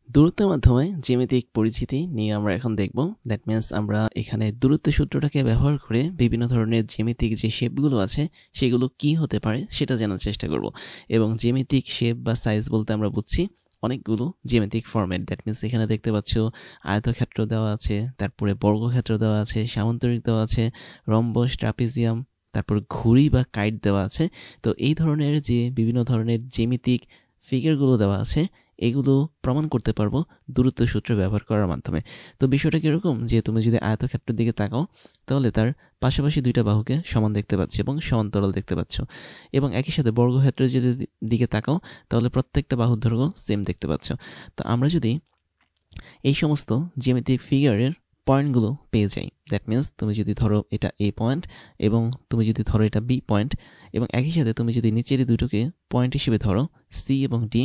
দূরত্বের মাধ্যমে জ্যামিতিক পরিচিতি নিয়ে আমরা এখন দেখব। দ্যাট মিন্স আমরা এখানে দূরত্ব সূত্রটাকে ব্যবহার করে বিভিন্ন ধরনের জ্যামিতিক যে শেপগুলো আছে সেগুলো কি হতে পারে সেটা জানার চেষ্টা করব। এবং জ্যামিতিক শেপ বা সাইজ বলতে আমরা বুঝছি অনেকগুলো জ্যামিতিক ফরম্যাট। দ্যাট মিন্স এখানে দেখতে পাচ্ছ আয়তক্ষেত্র দেওয়া আছে, তারপরে বর্গক্ষেত্র দেওয়া আছে, সামান্তরিক দেওয়া আছে, রম্বস, ট্রাপিজিয়াম, তারপর ঘুড়ি বা কাইট দেওয়া আছে। তো এই ধরনের যে বিভিন্ন ধরনের জ্যামিতিক ফিগারগুলো দেওয়া আছে এগুলো প্রমাণ করতে পারবো দূরত্ব সূত্র ব্যবহার করার মাধ্যমে। তো বিষয়টা কিরকম, যে তুমি যদি আয়তক্ষেত্রের দিকে তাকাও তাহলে তার পাশাপাশি দুইটা বাহুকে সমান দেখতে পাচ্ছ এবং সমান্তরাল দেখতে পাচ্ছ, এবং একই সাথে বর্গক্ষেত্রের যদি দিকে তাকাও তাহলে প্রত্যেকটা বাহুর দৈর্ঘ্য সেম দেখতে পাচ্ছ। তো আমরা যদি এই সমস্ত জ্যামিতিক ফিগারের পয়েন্টগুলো পেয়ে যাই, দ্যাট মিন্স তুমি যদি ধরো এটা এ পয়েন্ট এবং তুমি যদি ধরো এটা বি পয়েন্ট, এবং একই সাথে তুমি যদি নিচের দুটোকে পয়েন্ট হিসেবে ধরো সি এবং ডি,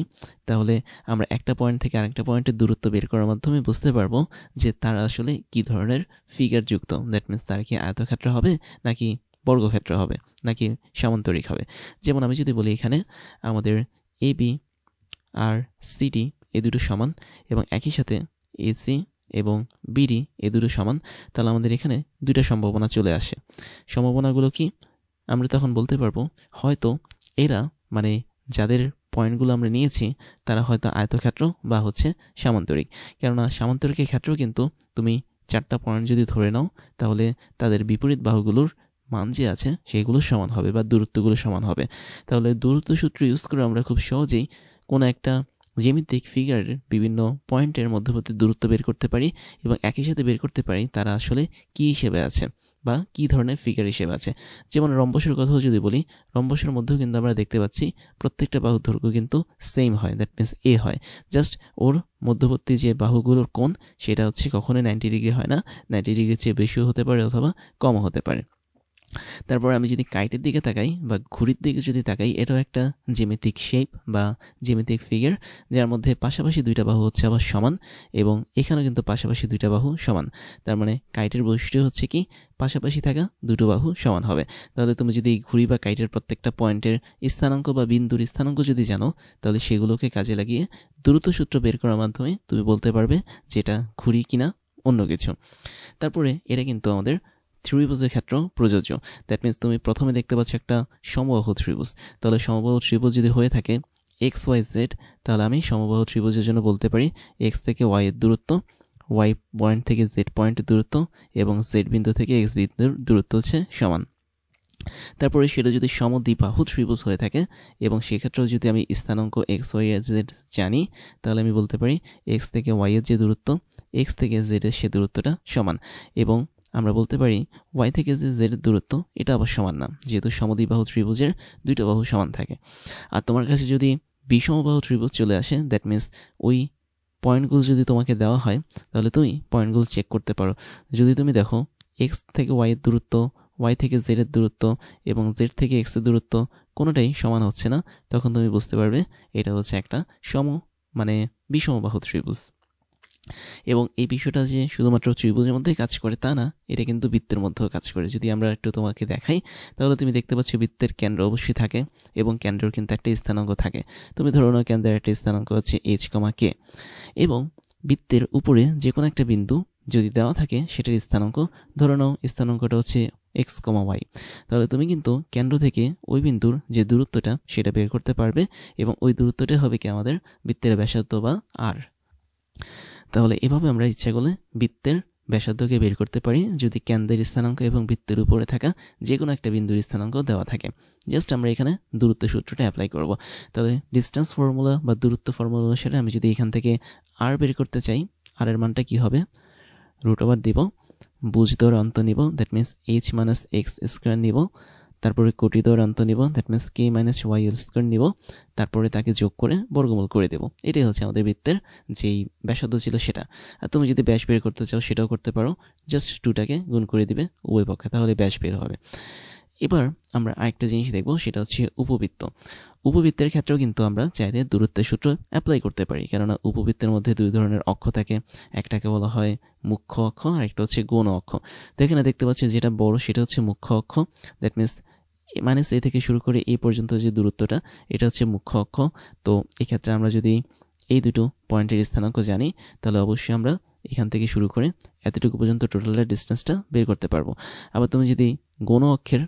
তাহলে আমরা একটা পয়েন্ট থেকে আরেকটা পয়েন্টের দূরত্ব বের করার মাধ্যমে বুঝতে পারবো যে তারা আসলে কি ধরনের ফিগার যুক্ত। দ্যাট মিন্স তারা কি আয়তক্ষেত্র হবে নাকি বর্গক্ষেত্র হবে নাকি সামান্তরিক হবে। যেমন আমি যদি বলি এখানে আমাদের এ বি আর সিডি এই দুটো সমান এবং একই সাথে এসি এবং বিডি এই দুটো সমান, তাহলে আমাদের এখানে দুইটা সম্ভাবনা চলে আসে। সম্ভাবনাগুলো কি? আমরা তখন বলতে পারবো হয়তো এরা মানে যাদের পয়েন্টগুলো আমরা নিয়েছি তারা হয়তো আয়তক্ষেত্র বা হচ্ছে সামান্তরিক। কেননা সামান্তরিকের ক্ষেত্রেও কিন্তু তুমি চারটা পয়েন্ট যদি ধরে নাও তাহলে তাদের বিপরীত বাহুগুলোর মান যে আছে সেগুলো সমান হবে বা দূরত্বগুলো সমান হবে। তাহলে দূরত্ব সূত্র ইউজ করে আমরা খুব সহজেই কোনো একটা জ্যামিতিক ফিগারের বিভিন্ন পয়েন্টের মধ্যবর্তী দূরত্ব বের করতে পারি এবং একই সাথে বের করতে পারি তারা আসলে কি হিসেবে আছে বা কি ধরনের ফিগার হিসেবে আছে। যেমন রম্বসের কথাও যদি বলি, রম্বসের মধ্যেও কিন্তু আমরা দেখতে পাচ্ছি প্রত্যেকটা বাহুর দৈর্ঘ্য কিন্তু সেম হয়, দ্যাট মিন্স এ হয়। জাস্ট ওর মধ্যবর্তী যে বাহুগুলোর কোণ সেটা হচ্ছে কখনোই 90 ডিগ্রি হয় না, 90 ডিগ্রির চেয়ে বেশিও হতে পারে অথবা কমও হতে পারে। তারপর আমি যদি কাইটের দিকে তাকাই বা ঘুড়ির দিকে যদি তাকাই, এটাও একটা জ্যামিতিক শেপ বা জ্যামিতিক ফিগার যার মধ্যে পাশাপাশি দুইটা বাহু হচ্ছে আবার সমান, এবং এখানেও কিন্তু পাশাপাশি দুইটা বাহু সমান। তার মানে কাইটের বৈশিষ্ট্য হচ্ছে কি পাশাপাশি থাকা দুটো বাহু সমান হবে। তাহলে তুমি যদি ঘুড়ি বা কাইটের প্রত্যেকটা পয়েন্টের স্থানাঙ্ক বা বিন্দুর স্থানাঙ্ক যদি জানো তাহলে সেগুলোকে কাজে লাগিয়ে দূরত্ব সূত্র বের করার মাধ্যমে তুমি বলতে পারবে যেটা ঘুড়ি কিনা অন্য কিছু। তারপরে এটা কিন্তু আমাদের ত্রিভুজের ক্ষেত্র প্রযোজ্য। দ্যাট মিন্স তুমি প্রথমে দেখতে পাচ্ছ একটা সমবাহু ত্রিভুজ, তাহলে সমবাহু ত্রিভুজ যদি হয়ে থাকে এক্স ওয়াই জেড, তাহলে আমি সমবাহু ত্রিভুজের জন্য বলতে পারি এক্স থেকে ওয়াই এর দূরত্ব, ওয়াই পয়েন্ট থেকে জেড পয়েন্টের দূরত্ব এবং জেড বিন্দু থেকে এক্স বিন্দুর দূরত্ব হচ্ছে সমান। তারপরে সেটা যদি সমদ্বিবাহু ত্রিভুজ হয়ে থাকে এবং সেক্ষেত্রেও যদি আমি স্থানাঙ্ক এক্স ওয়াই আর জেড জানি, তাহলে আমি বলতে পারি এক্স থেকে ওয়াই এর যে দূরত্ব এক্স থেকে জেড এর সে দূরত্বটা সমান, এবং আমরা বলতে পারি ওয়াই থেকে যে জেড এর দূরত্ব এটা আবার সমান না, যেহেতু সমদ্বিবাহু ত্রিভুজের দুইটা বাহু সমান থাকে। আর তোমার কাছে যদি বিষমবাহু ত্রিভুজ চলে আসে, দ্যাট মিন্স ওই পয়েন্টগুলো যদি তোমাকে দেওয়া হয় তাহলে তুমি পয়েন্টগুলো চেক করতে পারো। যদি তুমি দেখো এক্স থেকে ওয়াই এর দূরত্ব, ওয়াই থেকে জেড এর দূরত্ব এবং জেড থেকে এক্স এর দূরত্ব কোনোটাই সমান হচ্ছে না, তখন তুমি বুঝতে পারবে এটা হচ্ছে একটা বিষমবাহু ত্রিভুজ। এবং এই বিষয়টা যে শুধুমাত্র ত্রিভুজের মধ্যে কাজ করে তা না, এটা কিন্তু বৃত্তের মধ্যেও কাজ করে। যদি আমরা একটু তোমাকে দেখাই তাহলে তুমি দেখতে পাচ্ছ বৃত্তের কেন্দ্র অবশ্যই থাকে এবং কেন্দ্রের কিন্তু একটা স্থানাঙ্ক থাকে। তুমি ধরো না কেন্দ্রের একটা স্থানাঙ্ক হচ্ছে এইচ কমা কে, এবং বৃত্তের উপরে যে কোনো একটা বিন্দু যদি দেওয়া থাকে সেটার স্থানাঙ্ক ধরো নাও স্থানাঙ্কটা হচ্ছে এক্স কমা ওয়াই, তাহলে তুমি কিন্তু কেন্দ্র থেকে ওই বিন্দুর যে দূরত্বটা সেটা বের করতে পারবে এবং ওই দূরত্বটা হবে কি আমাদের বৃত্তের ব্যাসার্ধ বা আর। তাহলে এভাবে আমরা ইচ্ছা করলে বৃত্তের ব্যাসার্ধকে বের করতে পারি যদি কেন্দ্রের স্থানাঙ্ক এবং বৃত্তের উপরে থাকা যে কোনো একটা বিন্দুর স্থানাঙ্ক দেওয়া থাকে। জাস্ট আমরা এখানে দূরত্ব সূত্রটা অ্যাপ্লাই করব। তাহলে ডিস্টেন্স ফর্মুলা বা দূরত্ব ফর্মুলা অনুসারে আমি যদি এখান থেকে আর বের করতে চাই, আর এর মানটা কি হবে, √ওভার দিব, বুঝ দর অন্ত নিব, that means H minus X square নিব, তারপরে কোটি দর অন্ত নিব, that means K minus Y whole square নিব, তারপরে তাকে যোগ করে বর্গমূল করে দেব। এটাই হচ্ছে আমাদের বৃত্তের যেই ব্যাসার্ধ ছিল সেটা। আর তুমি যদি ব্যাস বের করতে চাও সেটাও করতে পারো, জাস্ট 2টাকে গুণ করে দিবে উভয় পক্ষে, তাহলে ব্যাস বের হবে। এবার আমরা আরেকটা জিনিস দেখব, সেটা হচ্ছে উপবৃত্ত। উপবৃত্তের ক্ষেত্রেও কিন্তু আমরা চাইলে দূরত্বের সূত্র অ্যাপ্লাই করতে পারি, কেননা উপবৃত্তের মধ্যে দুই ধরনের অক্ষ থাকে, একটাকে বলা হয় মুখ্য অক্ষ আর একটা হচ্ছে গৌণ অক্ষ। তো এখানে দেখতে পাচ্ছি যেটা বড় সেটা হচ্ছে মুখ্য অক্ষ, দ্যাট মিন্স মাইনাস এ থেকে শুরু করে এ পর্যন্ত যে দূরত্বটা এটা হচ্ছে মুখ্য অক্ষ। তো এক্ষেত্রে আমরা যদি এই দুটো পয়েন্টের স্থানাঙ্ক জানি, তাহলে অবশ্যই আমরা এখান থেকে শুরু করে এতটুকু পর্যন্ত টোটালের ডিস্টেন্সটা বের করতে পারবো। আবার তুমি যদি গৌণ অক্ষের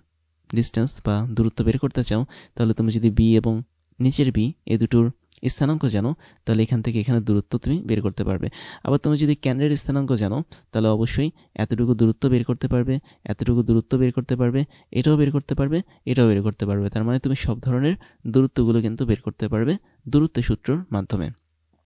ডিস্টেন্স বা দূরত্ব বের করতে চাও, তাহলে তুমি যদি বি এবং নিচের বি এই দুটোর স্থানাঙ্ক জানো, তাহলে এখান থেকে এখানে দূরত্ব তুমি বের করতে পারবে। আবার তুমি যদি কেন্দ্রের স্থানাঙ্ক জানো, তাহলে অবশ্যই এতটুকু দূরত্ব বের করতে পারবে, এতটুকু দূরত্ব বের করতে পারবে, এটাও বের করতে পারবে, এটাও বের করতে পারবে। তার মানে তুমি সব ধরনের দূরত্বগুলো কিন্তু বের করতে পারবে দূরত্ব সূত্রর মাধ্যমে।